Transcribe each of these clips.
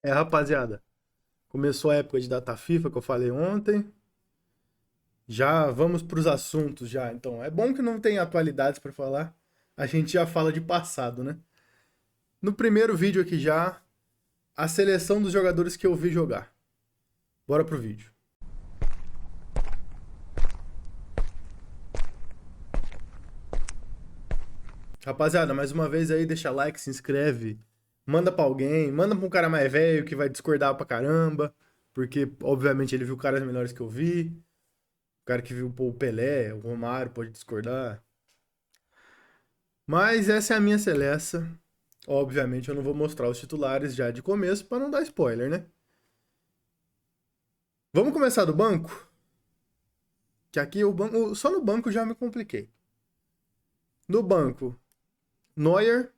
Rapaziada, começou a época de data FIFA que eu falei ontem. Já vamos para os assuntos já. Então, é bom que não tem atualidades para falar. A gente já fala de passado, né? No primeiro vídeo aqui já, a seleção dos jogadores que eu vi jogar. Bora pro vídeo. Rapaziada, mais uma vez aí, deixa like, se inscreve, manda pra alguém, manda pra um cara mais velho que vai discordar pra caramba, porque obviamente ele viu caras melhores que eu vi. O cara que viu pô, o Pelé, o Romário pode discordar. Mas essa é a minha seleção. Obviamente eu não vou mostrar os titulares já de começo para não dar spoiler, né? Vamos começar do banco? Que aqui o banco, só no banco já me compliquei. No banco, Neuer,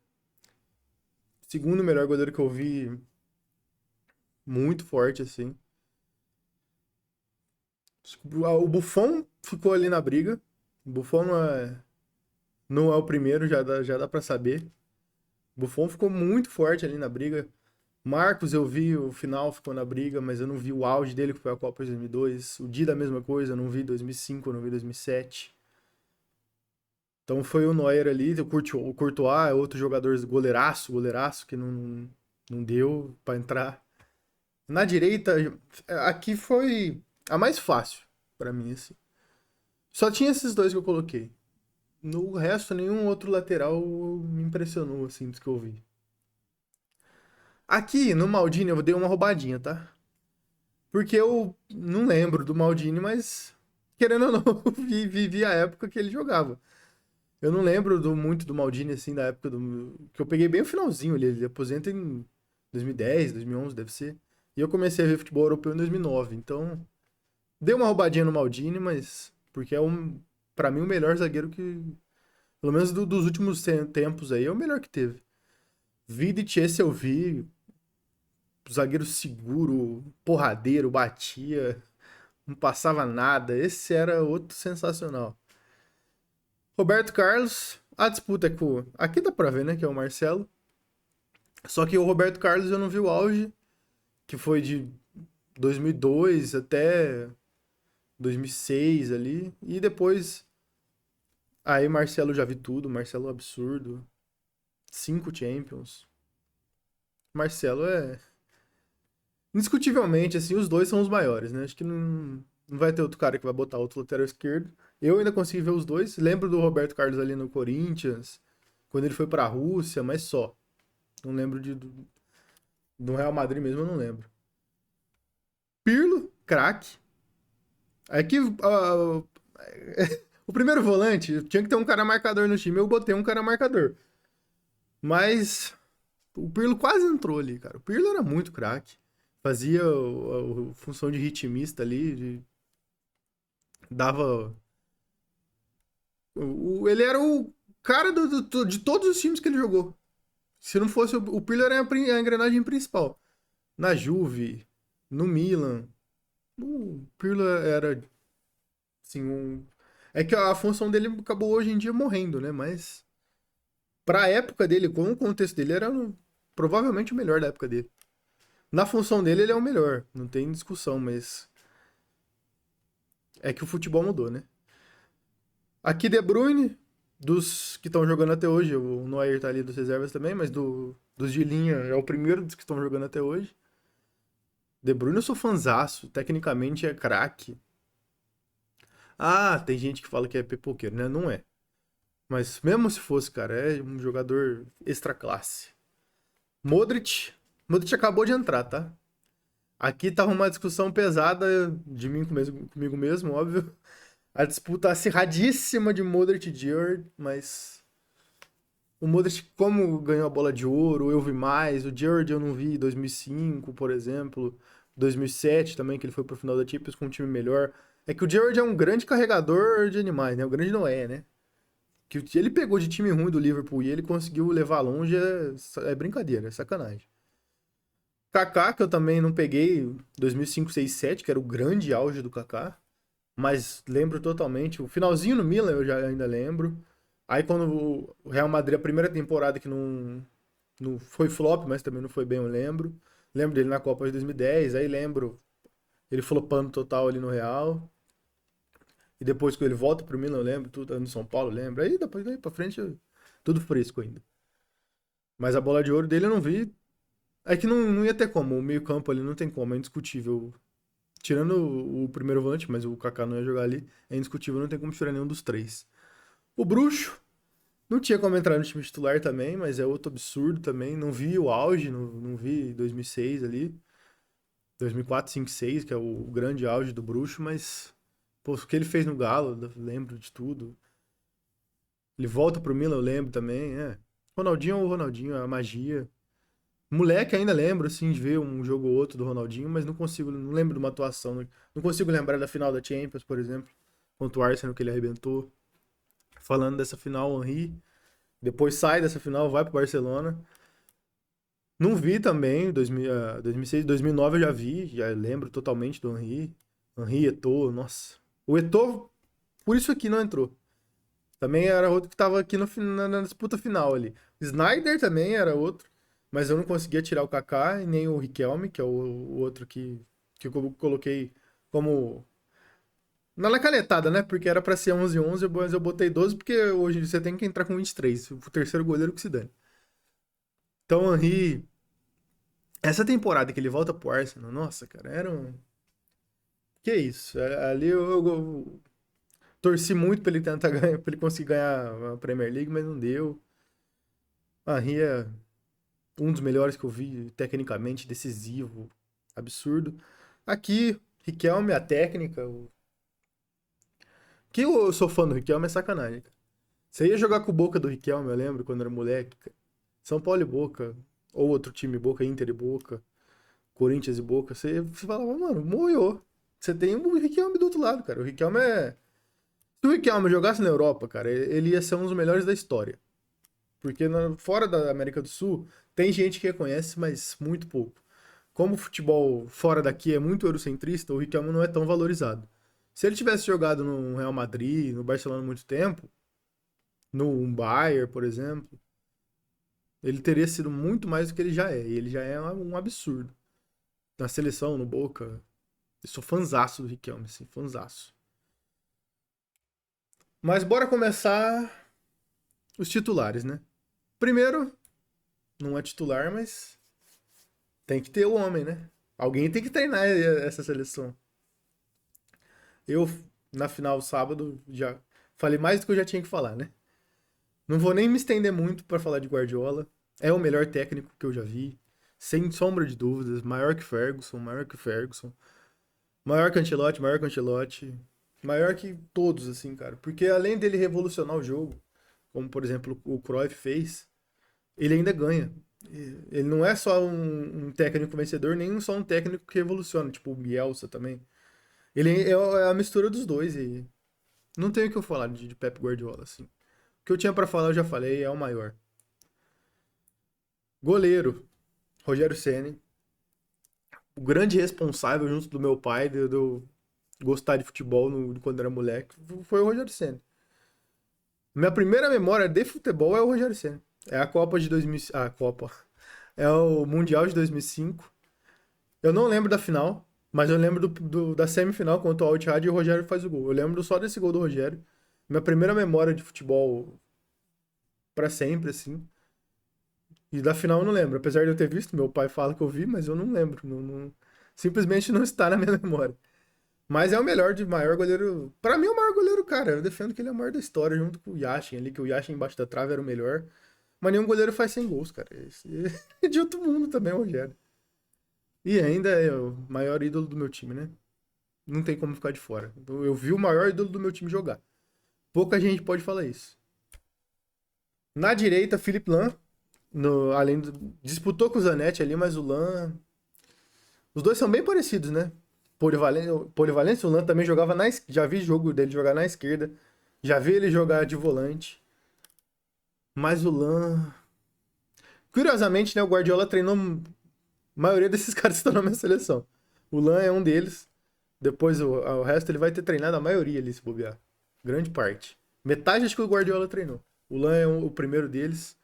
segundo melhor goleiro que eu vi, muito forte assim. O Buffon ficou ali na briga. O Buffon não é o primeiro, já dá para saber. O Buffon ficou muito forte ali na briga. Marcos, eu vi o final, ficou na briga, mas eu não vi o auge dele, que foi a Copa de 2002. O Dida, a mesma coisa, eu não vi 2005, eu não vi 2007. Então foi o Neuer ali, o Courtois é outro jogador goleiraço, que não deu pra entrar. Na direita, aqui foi a mais fácil pra mim, assim. Só tinha esses dois que eu coloquei. No resto, nenhum outro lateral me impressionou, assim, dos que eu vi. Aqui, no Maldini, eu dei uma roubadinha, tá? Porque eu não lembro do Maldini, mas querendo ou não, vivi a época que ele jogava. Eu não lembro muito do Maldini, assim, da época do. Que eu peguei bem o finalzinho ali. Ele aposenta em 2010, 2011, deve ser. E eu comecei a ver futebol europeu em 2009. Então, dei uma roubadinha no Maldini, mas. Porque é pra mim o melhor zagueiro que. Pelo menos dos últimos tempos aí, é o melhor que teve. Vidic, esse eu vi. Zagueiro seguro, porradeiro, batia. Não passava nada. Esse era outro sensacional. Roberto Carlos, a disputa é com. Aqui dá pra ver, né? Que é o Marcelo. Só que o Roberto Carlos eu não vi o auge, que foi de 2002 até 2006 ali. E depois. Aí Marcelo já vi tudo. Marcelo é um absurdo. 5 Champions. Marcelo é. Indiscutivelmente, assim, os dois são os maiores, né? Acho que não vai ter outro cara que vai botar outro lateral esquerdo. Eu ainda consigo ver os dois. Lembro do Roberto Carlos ali no Corinthians, quando ele foi pra Rússia, mas só. Não lembro do Real Madrid mesmo, eu não lembro. Pirlo, craque. É que o primeiro volante tinha que ter um cara marcador no time. Eu botei um cara marcador. Mas o Pirlo quase entrou ali, cara. O Pirlo era muito craque. Fazia a função de ritmista ali, dava. Ele era o cara de todos os times que ele jogou. Se não fosse o Pirlo, era a engrenagem principal. Na Juve, no Milan. O Pirlo era, assim, É que a função dele acabou hoje em dia morrendo, né? Mas pra época dele, com o contexto dele, era provavelmente o melhor da época dele. Na função dele, ele é o melhor, não tem discussão, mas é que o futebol mudou, né? Aqui De Bruyne, dos que estão jogando até hoje, o Neuer tá ali dos reservas também, mas dos de linha é o primeiro dos que estão jogando até hoje. De Bruyne eu sou fanzaço, tecnicamente é craque. Ah, tem gente que fala que é pipoqueiro, né? Não é. Mas mesmo se fosse, cara, é um jogador extra classe. Modric. Modric acabou de entrar, tá? Aqui tava uma discussão pesada de mim comigo mesmo, óbvio. A disputa acirradíssima de Modric e Giroud, mas o Modric, como ganhou a bola de ouro, eu vi mais. O Giroud eu não vi em 2005, por exemplo. 2007 também, que ele foi pro final da Champions com um time melhor. É que o Giroud é um grande carregador de animais, né? O grande Noé, né? Que ele pegou de time ruim do Liverpool e ele conseguiu levar longe é brincadeira, é sacanagem. Kaká, que eu também não peguei 2005, 6, 7, que era o grande auge do Kaká, mas lembro totalmente. O finalzinho no Milan eu já ainda lembro. Aí quando o Real Madrid, a primeira temporada que não foi flop, mas também não foi bem, eu lembro. Lembro dele na Copa de 2010, aí lembro ele flopando total ali no Real. E depois que ele volta pro Milan, eu lembro, tudo no São Paulo, eu lembro. Aí depois daí pra frente, tudo fresco ainda. Mas a bola de ouro dele eu não vi. É que não ia ter como, o meio-campo ali não tem como, é indiscutível. Tirando o primeiro volante, mas o Kaká não ia jogar ali, é indiscutível, não tem como tirar nenhum dos três. O Bruxo, não tinha como entrar no time titular também, mas é outro absurdo também. Não vi o auge, não vi 2006 ali. 2004, 5, 6, que é o grande auge do Bruxo, mas pô, o que ele fez no Galo, eu lembro de tudo. Ele volta pro Milan, eu lembro também, é. Ronaldinho é o Ronaldinho, é a magia. Moleque ainda lembro, assim, de ver um jogo ou outro do Ronaldinho, mas não consigo, não lembro de uma atuação. Não consigo lembrar da final da Champions, por exemplo, contra o Arsenal que ele arrebentou. Falando dessa final, o Henry, depois sai dessa final, vai pro Barcelona. Não vi também, 2006, 2009 eu já vi, já lembro totalmente do Henry. Henry, Eto'o, nossa. O Eto'o, por isso aqui não entrou. Também era outro que tava aqui na disputa final ali. Snyder também era outro, mas eu não conseguia tirar o Kaká e nem o Riquelme, que é o outro que eu coloquei como na canetada, né? Porque era pra ser 11-11, mas eu botei 12 porque hoje você tem que entrar com 23, o terceiro goleiro que se dane. Então, o Henry, essa temporada que ele volta pro Arsenal, nossa, cara, era um. Que isso? Ali eu torci muito pra ele tentar ganhar, pra ele conseguir ganhar a Premier League, mas não deu. O Henry é um dos melhores que eu vi, tecnicamente, decisivo, absurdo. Aqui, Riquelme, a técnica. Que eu sou fã do Riquelme é sacanagem, cara. Você ia jogar com o Boca do Riquelme, eu lembro, quando era moleque, cara. São Paulo e Boca, ou outro time, Boca, Inter e Boca, Corinthians e Boca. Você falava, mano, moiou. Você tem o Riquelme do outro lado, cara. O Riquelme é. Se o Riquelme jogasse na Europa, cara, ele ia ser um dos melhores da história. Porque fora da América do Sul, tem gente que reconhece, mas muito pouco. Como o futebol fora daqui é muito eurocentrista, o Riquelme não é tão valorizado. Se ele tivesse jogado no Real Madrid, no Barcelona há muito tempo, no Bayern, por exemplo, ele teria sido muito mais do que ele já é. E ele já é um absurdo. Na seleção, no Boca. Eu sou fanzaço do Riquelme, assim, fanzaço. Mas bora começar os titulares, né? Primeiro, não é titular, mas tem que ter o homem, né? Alguém tem que treinar essa seleção. Eu, na final sábado, já falei mais do que eu já tinha que falar, né? Não vou nem me estender muito para falar de Guardiola. É o melhor técnico que eu já vi. Sem sombra de dúvidas. Maior que Ferguson, maior que Ferguson. Maior que Ancelotti, maior que Ancelotti. Maior que todos, assim, cara. Porque além dele revolucionar o jogo, como por exemplo o Cruyff fez, ele ainda ganha. Ele não é só um técnico vencedor, nem só um técnico que revoluciona, tipo o Bielsa também. Ele é a mistura dos dois e não tenho o que eu falar de Pep Guardiola, assim. O que eu tinha pra falar eu já falei, é o maior. Goleiro, Rogério Ceni, o grande responsável junto do meu pai de eu gostar de futebol quando era moleque, foi o Rogério Ceni. Minha primeira memória de futebol é o Rogério Ceni. É a Copa de 2000, a Copa. É o Mundial de 2005. Eu não lembro da final, mas eu lembro da semifinal contra o Al Ittihad e o Rogério faz o gol. Eu lembro só desse gol do Rogério. Minha primeira memória de futebol pra sempre, assim. E da final eu não lembro. Apesar de eu ter visto, meu pai fala que eu vi, mas eu não lembro. Simplesmente não está na minha memória. Mas é o melhor de maior goleiro. Pra mim é o maior goleiro, cara. Eu defendo que ele é o maior da história, junto com o Yashin ali, que o Yashin embaixo da trave era o melhor. Mas nenhum goleiro faz 100 gols, cara. Esse é de outro mundo também, Rogério. E ainda é o maior ídolo do meu time, né? Não tem como ficar de fora. Eu vi o maior ídolo do meu time jogar. Pouca gente pode falar isso. Na direita, Felipe Lan. Disputou com o Zanetti ali, mas o Lan. Os dois são bem parecidos, né? Polivalência, o Lan também jogava Já vi jogo dele jogar na esquerda. Já vi ele jogar de volante. Mas o Lan. Curiosamente, né? O Guardiola treinou a maioria desses caras que estão na minha seleção. O Lan é um deles. Depois o resto ele vai ter treinado a maioria ali, se bobear. Grande parte. Metade acho que o Guardiola treinou. O Lan é o primeiro deles.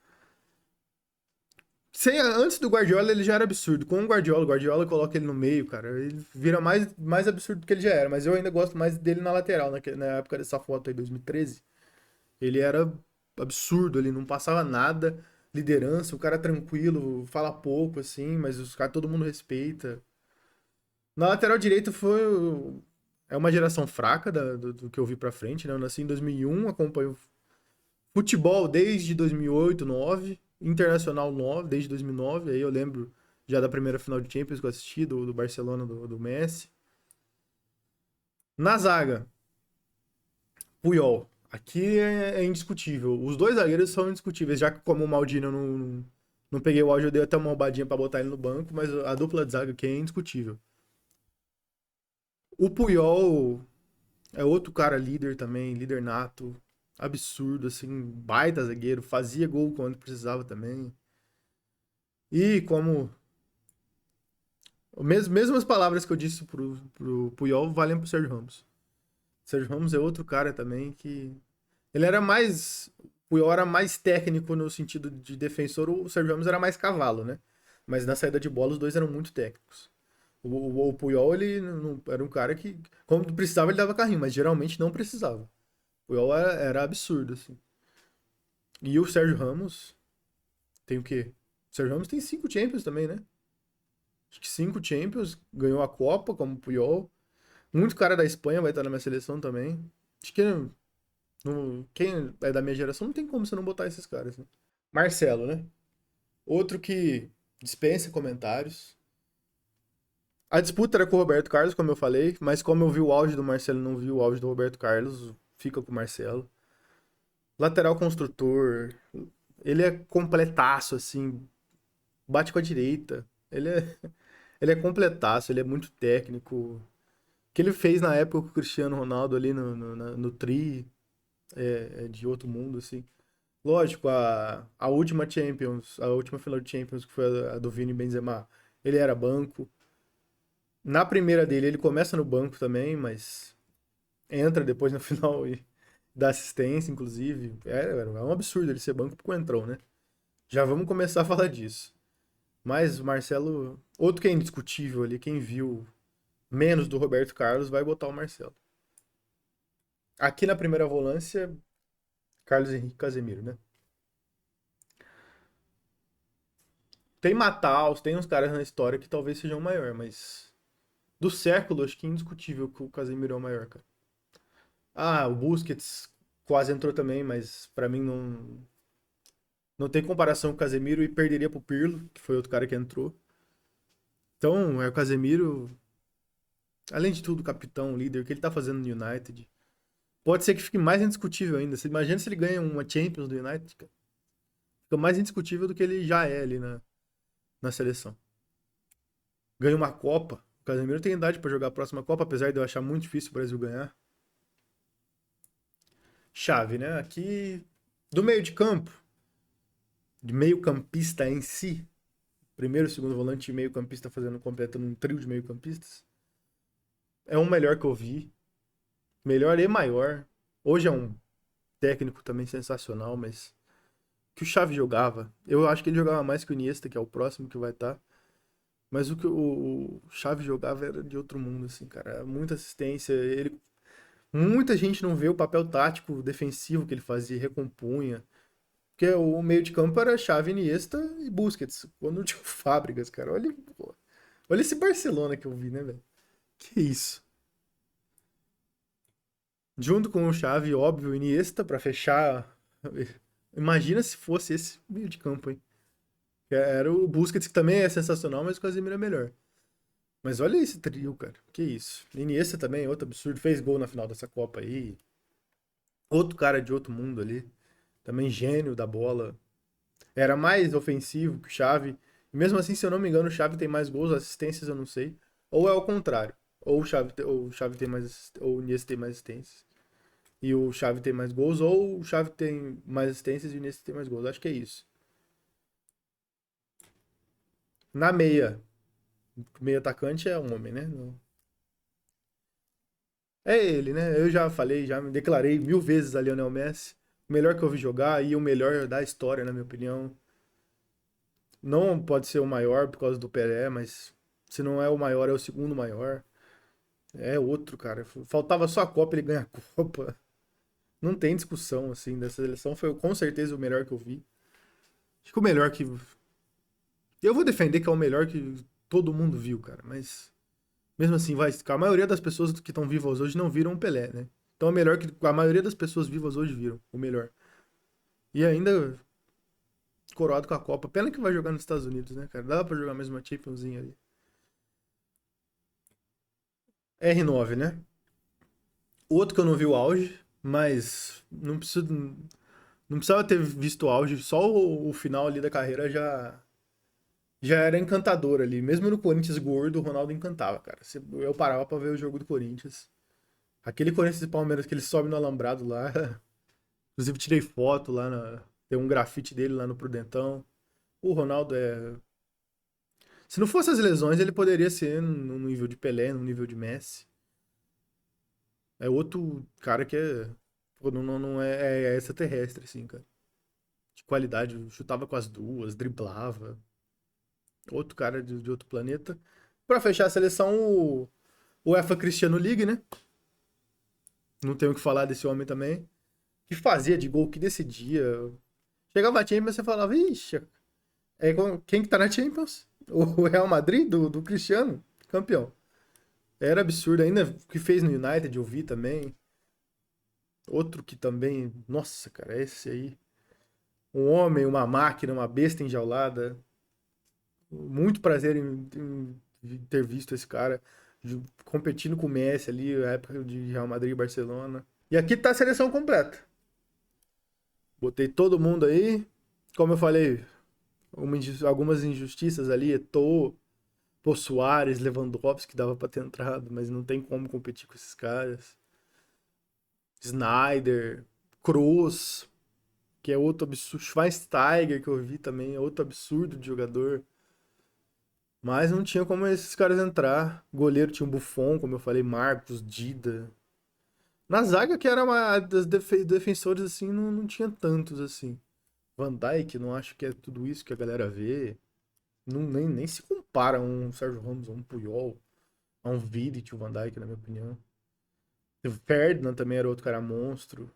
Antes do Guardiola ele já era absurdo. Com o Guardiola coloca ele no meio, cara. Ele vira mais absurdo do que ele já era. Mas eu ainda gosto mais dele na lateral, na época dessa foto aí, 2013. Ele era absurdo, ele não passava nada. Liderança, o cara tranquilo, fala pouco, assim, mas os caras todo mundo respeita. Na lateral direita é uma geração fraca do que eu vi pra frente, né? Eu nasci em 2001, acompanho futebol desde 2008, 2009, Internacional 9, desde 2009. Aí eu lembro já da primeira final de Champions que eu assisti, do Barcelona, do Messi. Na zaga, Puyol. Aqui é indiscutível. Os dois zagueiros são indiscutíveis, já que como o Maldini eu não peguei o áudio, eu dei até uma roubadinha pra botar ele no banco, mas a dupla de zaga aqui é indiscutível. O Puyol é outro cara líder também, líder nato, absurdo, assim, baita zagueiro, fazia gol quando precisava também. E como mesmas palavras que eu disse pro Puyol valem pro Sérgio Ramos. O Sérgio Ramos é outro cara também que. Ele era mais. O Puyol era mais técnico no sentido de defensor, o Sérgio Ramos era mais cavalo, né? Mas na saída de bola os dois eram muito técnicos. O Puyol, ele era um cara que, quando precisava, ele dava carrinho, mas geralmente não precisava. O Puyol era absurdo, assim. E o Sérgio Ramos tem o quê? O Sérgio Ramos tem 5 Champions também, né? Acho que 5 Champions, ganhou a Copa, como o Puyol. Muito cara da Espanha vai estar na minha seleção também. Acho que quem é da minha geração não tem como você não botar esses caras, né? Marcelo, né? Outro que dispensa comentários. A disputa era com o Roberto Carlos, como eu falei, mas como eu vi o áudio do Marcelo e não vi o áudio do Roberto Carlos, fica com o Marcelo. Lateral construtor. Ele é completaço, assim. Bate com a direita. Ele é completaço, ele é muito técnico. O que ele fez na época com o Cristiano Ronaldo ali no Tri é de outro mundo, assim. Lógico, a última Champions, a última final de Champions, que foi a do Vini Benzema, ele era banco. Na primeira dele, ele começa no banco também, mas entra depois no final e dá assistência, inclusive. É um absurdo ele ser banco porque entrou, né? Já vamos começar a falar disso. Mas o Marcelo, outro que é indiscutível ali, quem viu menos do Roberto Carlos vai botar o Marcelo. Aqui na primeira volância, Carlos Henrique e Casemiro, né? Tem Mataus, tem uns caras na história que talvez sejam o maior, mas do século, acho que é indiscutível que o Casemiro é o maior, cara. Ah, o Busquets quase entrou também, mas pra mim não tem comparação com o Casemiro e perderia pro Pirlo, que foi outro cara que entrou. Então, é o Casemiro, além de tudo, capitão, líder, o que ele tá fazendo no United. Pode ser que fique mais indiscutível ainda. Você imagina se ele ganha uma Champions do United, cara. Fica mais indiscutível do que ele já é ali na seleção. Ganha uma Copa. O Casemiro tem idade pra jogar a próxima Copa, apesar de eu achar muito difícil o Brasil ganhar. Chave, né? Aqui do meio de campo, de meio campista em si, primeiro, segundo volante e meio campista completando um trio de meio campistas, é um melhor que eu vi. Melhor e maior. Hoje é um técnico também sensacional, mas que o Xavi jogava, eu acho que ele jogava mais que o Iniesta, que é o próximo que vai estar. Mas o que o Xavi jogava era de outro mundo, assim, cara. Muita assistência. Muita gente não vê o papel tático defensivo que ele fazia, recompunha. Porque o meio de campo era Xavi, Iniesta e Busquets. Quando tinha o Fábricas, cara. Olha esse Barcelona que eu vi, né, velho? Que isso. Junto com o Xavi, óbvio, o Iniesta pra fechar. Imagina se fosse esse meio de campo, hein? Era o Busquets, que também é sensacional, mas o Casemiro é melhor. Mas olha esse trio, cara. Que isso. Iniesta também, outro absurdo. Fez gol na final dessa Copa aí. Outro cara de outro mundo ali. Também gênio da bola. Era mais ofensivo que o Xavi. E mesmo assim, se eu não me engano, o Xavi tem mais gols, assistências eu não sei. Ou é o contrário. Ou o Xavi tem mais. Ou o Iniesta tem mais assistências. E o Xavi tem mais gols. Ou o Xavi tem mais assistências e o Iniesta tem mais gols. Acho que é isso. Na meia. O meio atacante é um homem, né? É ele, né? Eu já falei, já me declarei 1000 vezes a Lionel Messi. O melhor que eu vi jogar e o melhor da história, na minha opinião. Não pode ser o maior por causa do Pelé, mas se não é o maior, é o segundo maior. É outro, cara. Faltava só a Copa, ele ganha a Copa. Não tem discussão, assim, dessa seleção. Foi com certeza o melhor que eu vi. Acho que o melhor que. Eu vou defender que é o melhor que todo mundo viu, cara. Mas mesmo assim, vai. A maioria das pessoas que estão vivas hoje não viram o Pelé, né? Então é o melhor que a maioria das pessoas vivas hoje viram. O melhor. E ainda coroado com a Copa. Pena que vai jogar nos Estados Unidos, né, cara? Dá pra jogar mais uma Championzinha ali. R9, né? Outro que eu não vi o auge, mas não precisava ter visto o auge, só o final ali da carreira já era encantador ali. Mesmo no Corinthians gordo, o Ronaldo encantava, cara. Eu parava pra ver o jogo do Corinthians. Aquele Corinthians e Palmeiras que ele sobe no alambrado lá. Inclusive tirei foto lá tem um grafite dele lá no Prudentão. O Ronaldo é. Se não fosse as lesões, ele poderia ser no nível de Pelé, no nível de Messi. É outro cara que é. Pô, não é extraterrestre, assim, cara. De qualidade, chutava com as duas, driblava. Outro cara de outro planeta. Pra fechar a seleção, o UEFA Cristiano League, né? Não tenho o que falar desse homem também. Que fazia de gol, que decidia. Chegava a Champions e você falava, ixi, quem que tá na Champions? O Real Madrid do Cristiano, campeão. Era absurdo, ainda o que fez no United, eu vi também. Outro que também, nossa, cara, esse aí. Um homem, uma máquina, uma besta enjaulada. Muito prazer em ter visto esse cara competindo com o Messi ali, na época de Real Madrid e Barcelona. E aqui tá a seleção completa. Botei todo mundo aí. Como eu falei, algumas injustiças ali, Eto'o, Pô, Soares, Lewandowski, dava pra ter entrado, mas não tem como competir com esses caras. Snyder, Kroos, que é outro absurdo. Schweinsteiger, que eu vi também, é outro absurdo de jogador. Mas não tinha como esses caras entrar. Goleiro tinha um Buffon, como eu falei, Marcos, Dida. Na zaga, que era uma das defensores, assim, não tinha tantos, assim. Van Dijk, não acho que é tudo isso que a galera vê. Não, nem se compara a um Sérgio Ramos, a um Puyol, a um Vidic, o Van Dijk, na minha opinião. O Ferdinand também era outro cara monstro.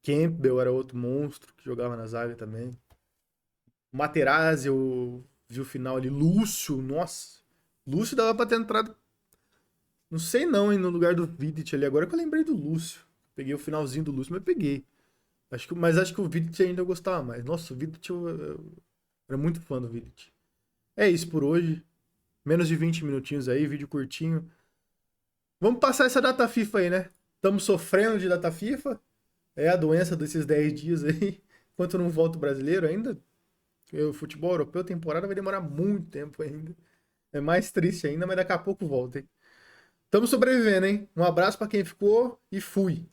Campbell era outro monstro que jogava na zaga também. O Materazzi, eu vi o final ali. Lúcio, nossa. Lúcio dava pra ter entrado. Não sei não, hein, no lugar do Vidic ali. Agora que eu lembrei do Lúcio. Peguei o finalzinho do Lúcio, mas peguei. Mas acho que o Vidic ainda eu gostava mais. Nossa, o Vidic eu era muito fã do Vidic. É isso por hoje. Menos de 20 minutinhos aí, vídeo curtinho. Vamos passar essa data FIFA aí, né? Estamos sofrendo de data FIFA. É a doença desses 10 dias aí. Enquanto não volta o brasileiro ainda. O futebol europeu, a temporada vai demorar muito tempo ainda. É mais triste ainda, mas daqui a pouco volta, hein? Estamos sobrevivendo, hein? Um abraço pra quem ficou e fui.